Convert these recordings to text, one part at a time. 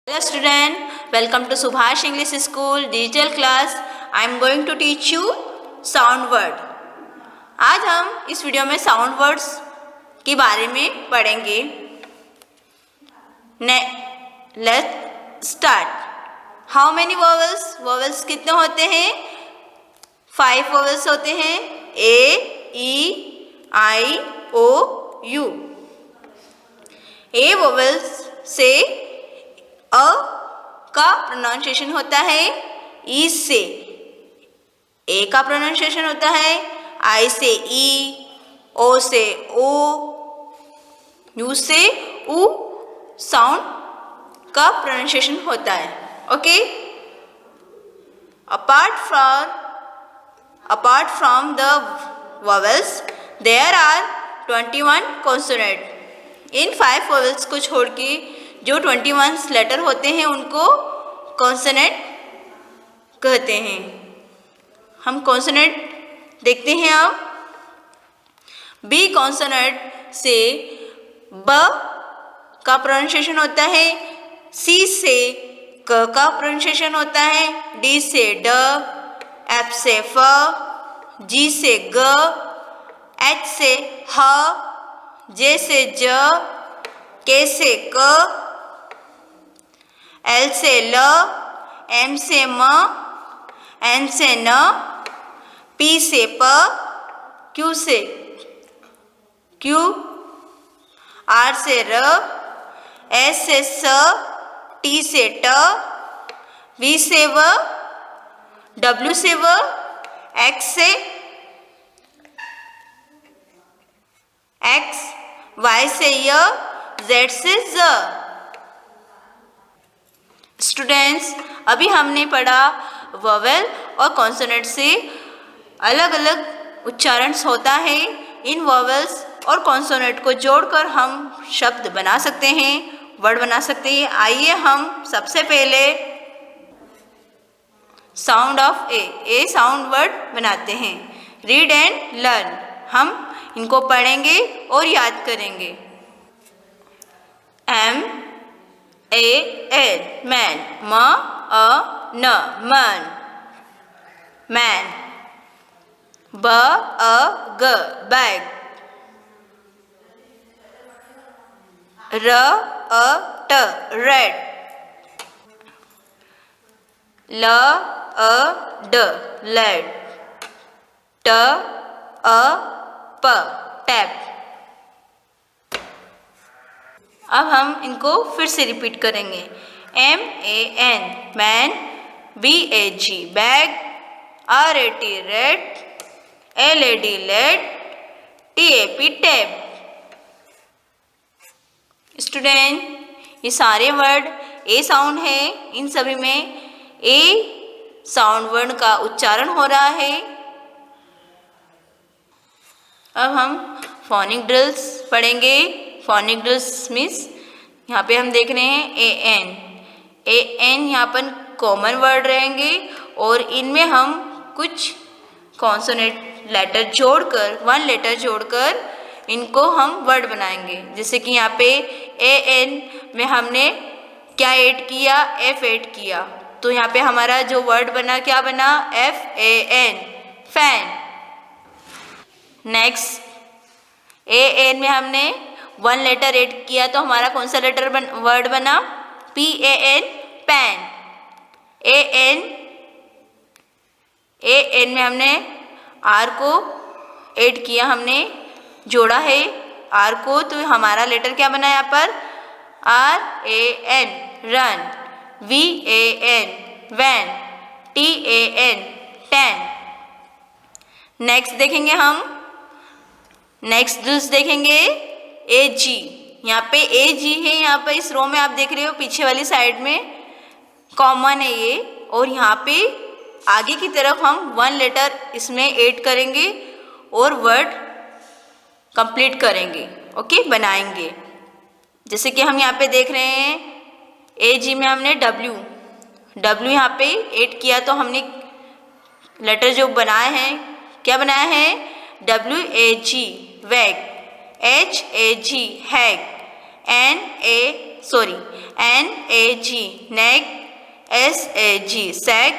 Hello student, welcome to Subhash English School digital class. I am going to teach you sound word. आज हम इस video में sound words के बारे में पढ़ेंगे. Let's start. How many vowels? Vowels कितने होते हैं? 5 vowels होते हैं. A, E, I, O, U. A vowels से अ का प्रोनाउंसिएशन होता है. ई से ए का प्रोनाउंसिएशन होता है. आई से ई, ओ से ओ, यू से उ साउंड का प्रोनाउंसिएशन होता है. Okay. apart from the vowels there are 21 consonant. In 5 vowels को छोड़ के जो 21 लेटर होते हैं उनको कॉन्सोनेंट कहते हैं. हम कॉन्सोनेंट देखते हैं. अब बी कॉन्सोनेंट से ब का प्रोनाउंसिएशन होता है. सी से क का प्रोनाउंसिएशन होता है. डी से ड, एफ से फ, जी से ग, एच से ह, जे से ज, के से क, एल से ल, एम से म, एन से न, पी से प, क्यू से क्यू, आर से र, एस से स, टी से ट, वी से व, डब्ल्यू से व, एक्स से एक्स, वाई से य, जेड से ज. स्टूडेंट्स, अभी हमने पढ़ा वोवेल और कॉन्सोनेंट से अलग अलग उच्चारण होता है. इन वोवेल्स और कॉन्सोनेंट को जोड़कर हम शब्द बना सकते हैं, वर्ड बना सकते हैं. आइए हम सबसे पहले sound of A sound word बनाते हैं. Read and learn. हम इनको पढ़ेंगे और याद करेंगे. एम ए एन मैन, म अ न मन, मैन. ब अ ग बैग, र अ ट रेड, ल अ ड लेड, ट अ प टैप. अब हम इनको फिर से रिपीट करेंगे. M A N man, B A G bag, R A T rat, L A D lad, T A P tap. Student, ये सारे वर्ड ए साउंड है. इन सभी में ए साउंड वर्ड का उच्चारण हो रहा है. अब हम फोनिक ड्रिल्स पढ़ेंगे. फोनिक ड्रिल्स मीन्स यहाँ पे हम देख रहे हैं ए एन यहाँ पर कॉमन वर्ड रहेंगे और इनमें हम कुछ कॉन्सोनेंट लेटर जोड़कर, 1 लेटर जोड़कर इनको हम वर्ड बनाएंगे. जैसे कि यहाँ पे ए एन में हमने क्या ऐड किया, एफ ऐड किया. तो यहाँ पे हमारा जो वर्ड बना क्या बना, F A N fan. Next A N में हमने 1 लेटर ऐड किया तो हमारा कौन सा लेटर वर्ड बना, P A N pan. A N में हमने आर को ऐड किया, हमने जोड़ा है आर को, तो हमारा लेटर क्या बना यहाँ पर, R A N ran, V A N van, T A N tan. Next देखेंगे हम, नेक्स्ट ड्रिल्स देखेंगे ए जी. यहाँ पे ए जी है. यहाँ पे इस रो में आप देख रहे हो पीछे वाली साइड में कॉमन है ये, और यहाँ पे आगे की तरफ हम 1 लेटर इसमें ऐड करेंगे और वर्ड कंप्लीट करेंगे. ओके, बनाएंगे. जैसे कि हम यहाँ पे देख रहे हैं ए जी में हमने डब्ल्यू यहाँ पे ऐड किया तो हमने लेटर जो बनाए हैं, क्या बनाया है, डब्ल्यू ए जी वैग, H A G hag, N A NAG nag, SAG sag,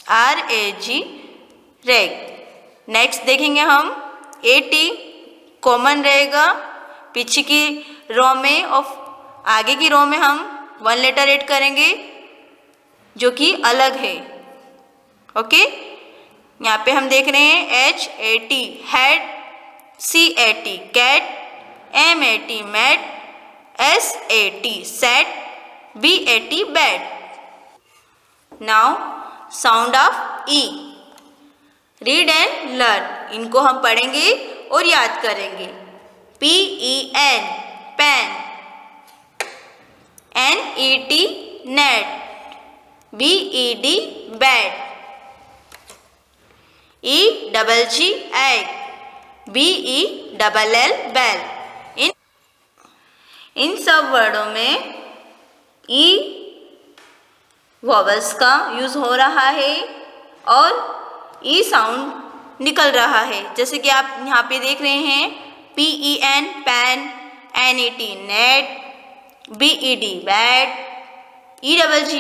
RAG rag। Next देखेंगे हम AT कॉमन रहेगा पीछे की रो में और आगे की रो में हम 1 लेटर ऐड करेंगे जो कि अलग है। ओके, यहाँ पे हम देख रहे हैं HAT hat, CAT cat, MAT mat, SAT sat, BAT bat. Now sound of E, read and learn. इनको हम पढ़ेंगे और याद करेंगे। PEN pen, NET net, BED bed, EGG egg, BELL bell. इन सब वर्डों में E वॉवल्स का यूज हो रहा है और ई साउंड निकल रहा है, जैसे कि आप यहाँ पे देख रहे हैं PEN pen, NET net, BED bed, EGG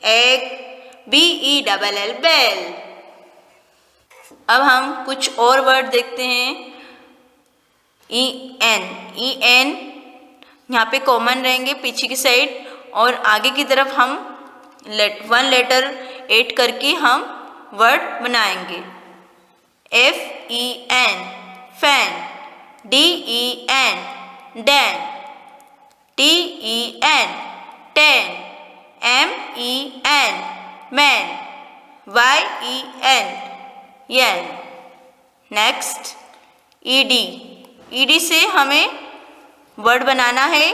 egg, BELL bell. अब हम कुछ और वर्ड देखते हैं। EN यहाँ पे कॉमन रहेंगे पीछे की साइड और आगे की तरफ हम 1 लेटर ऐड करके हम वर्ड बनाएंगे। FEN fan, DEN Dan, TEN ten, MEN man, YEN येन। नेक्स्ट ED से हमें वर्ड बनाना है।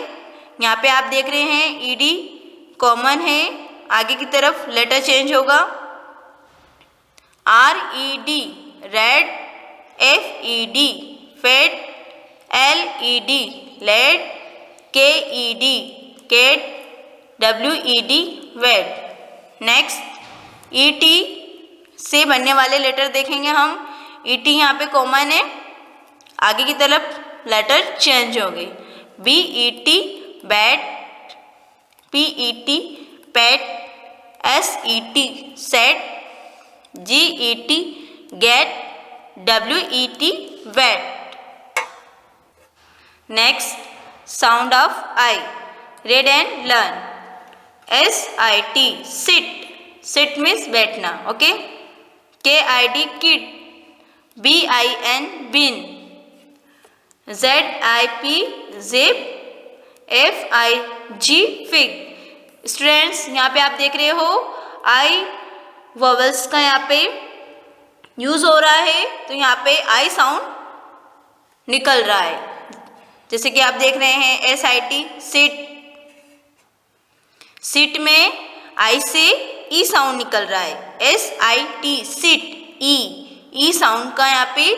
यहाँ पे आप देख रहे हैं ED कॉमन है, आगे की तरफ लेटर चेंज होगा। RED red, FED fed, LED led, KED ked, WED wed. Next ET से बनने वाले लेटर देखेंगे हम। ET यहाँ पे कॉमन है, आगे की तरफ लेटर चेंज हो गए। BET bet, PET pet, SET set, GET get, WET wet. Next sound of I, read and learn. SIT sit, sit means बैठना। Okay. KID kid, BIN bin, ZIP zip, FIG fig. Students यहाँ पे आप देख रहे हो आई vowels का यहाँ पे यूज हो रहा है, तो यहाँ पे आई साउंड निकल रहा है, जैसे कि आप देख रहे हैं SIT सिट। सिट में आई से ई साउंड निकल रहा है। SIT सिट, ई साउंड का यहाँ पे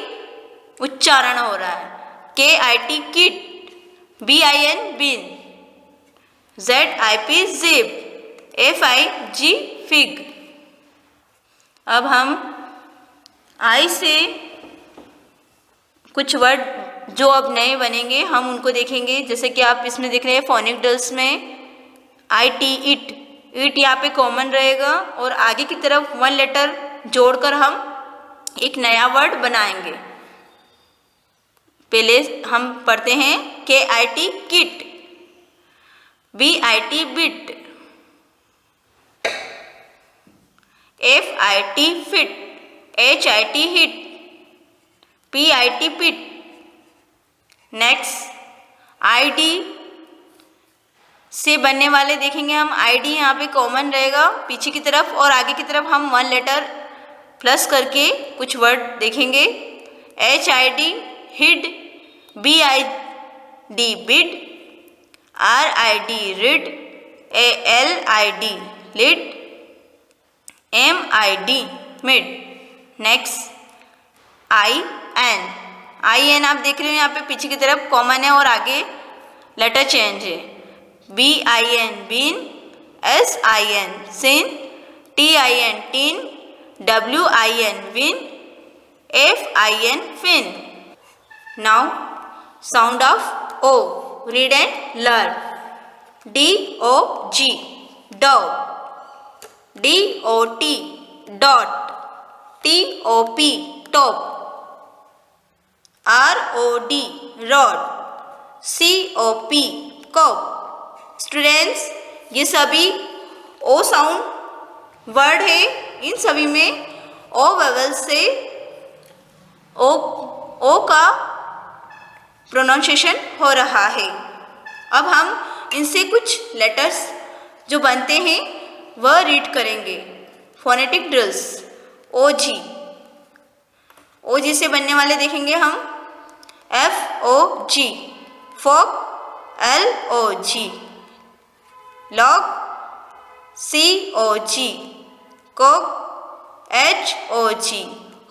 उच्चारण हो रहा है। KIT kit, BIN bin, ZIP zip, FIG fig. अब हम आई से कुछ वर्ड जो अब नए बनेंगे हम उनको देखेंगे, जैसे कि आप इसमें देख रहे हैं फोनिक डल्स में IT इट, इट यहाँ पे कॉमन रहेगा और आगे की तरफ 1 लेटर जोड़कर हम एक नया वर्ड बनाएंगे। पहले हम पढ़ते हैं KIT kit, BIT bit, FIT fit, HIT hit, PIT पिट। नेक्स्ट ID से बनने वाले देखेंगे हम। ID यहाँ पे कॉमन रहेगा पीछे की तरफ और आगे की तरफ हम 1 लेटर प्लस करके कुछ वर्ड देखेंगे। HID hid, BID bid, RID rid, LID lid, MID mid. Next IN आप देख रहे हो यहाँ पे पीछे की तरफ कॉमन है और आगे लेटर चेंज है। BIN bin, SIN sin, TIN tin, WIN win, FIN fin. Now sound of O, read and learn. DOG dog, DOT dot, TOP top, ROD rod, COP cop। Students, ये सभी ओ sound word है। इन सभी में ओ Wavell से ओ का pronunciation हो रहा है। अब हम इनसे कुछ लेटर्स जो बनते हैं वह रीड करेंगे। Phonetic drills. OG से बनने वाले देखेंगे हम। FOG fog, LOG log, COG cog, HOG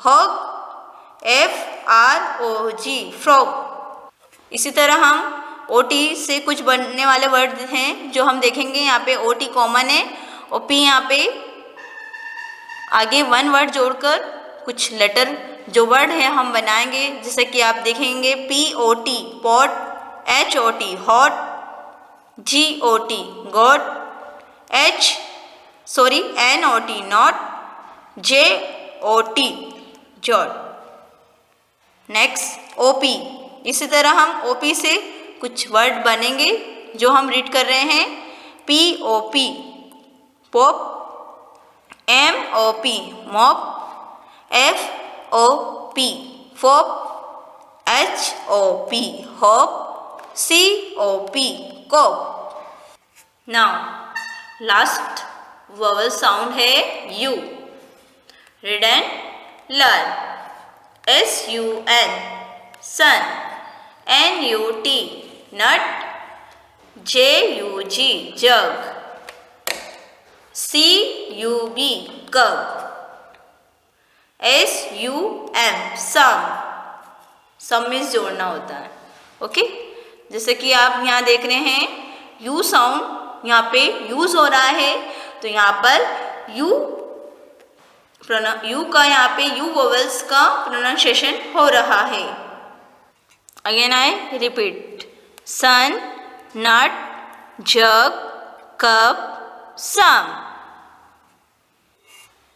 hog, FROG frog. इसी तरह हम OT से कुछ बनने वाले वर्ड हैं जो हम देखेंगे। यहाँ पे OT कॉमन है और P यहाँ पे आगे वन वर्ड जोड़कर कुछ लेटर जो वर्ड है हम बनाएंगे। जैसे कि आप देखेंगे POT pot, HOT hot, GOT God, NOT not, JOT jot. Next OP। इसी तरह हम OP से कुछ वर्ड बनेंगे जो हम रीड कर रहे हैं। POP pop, MOP mop, FOP fop, HOP hop, COP cop. Now last vowel sound है U। Read and learn. SUN sun, NUT nut, JUG jug, CUB cub, SUM sum. Sum means जोड़ना होता है। Okay, जैसे कि आप यहाँ देख रहे हैं U साउंड यहाँ पे यूज हो रहा है, तो यहाँ पर U का यहाँ पे U वोवेल्स का प्रोनाउंसिएशन हो रहा है। Again I repeat. Sun, nut, jug, cup, sum.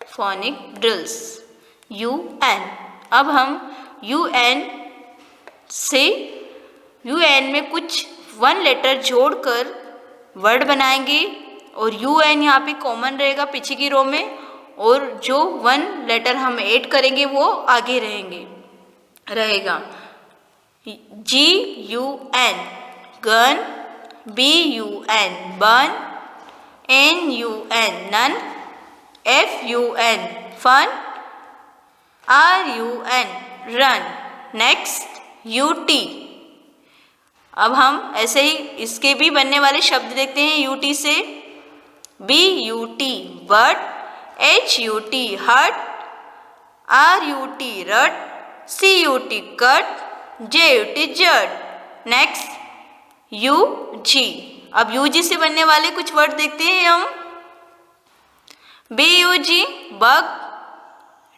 Phonic drills. UN। अब हम UN में कुछ वन लेटर जोड़कर वर्ड बनाएंगे और UN यहाँ पे कॉमन रहेगा पीछे की रो में, और जो वन लेटर हम ऐड करेंगे वो आगे रहेगा। GUN gun, BUN bun, NUN nun, FUN fun, RUN run. Next UT। अब हम ऐसे ही इसके भी बनने वाले शब्द देखते हैं UT से। BUT but, HUT hut, RUT rut, CUT cut, JUT jut. Next UG। अब UG से बनने वाले कुछ वर्ड देखते हैं हम। BUG बग,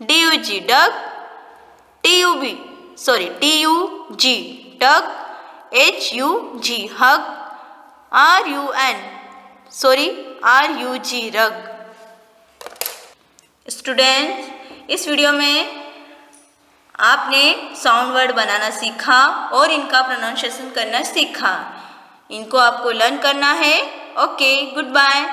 DUG डग, TUG टग, HUG हग, RUG रग। स्टूडेंट्स, इस वीडियो में आपने साउंड वर्ड बनाना सीखा और इनका प्रोनाउंसिएशन करना सीखा। इनको आपको लर्न करना है। Okay, good bye.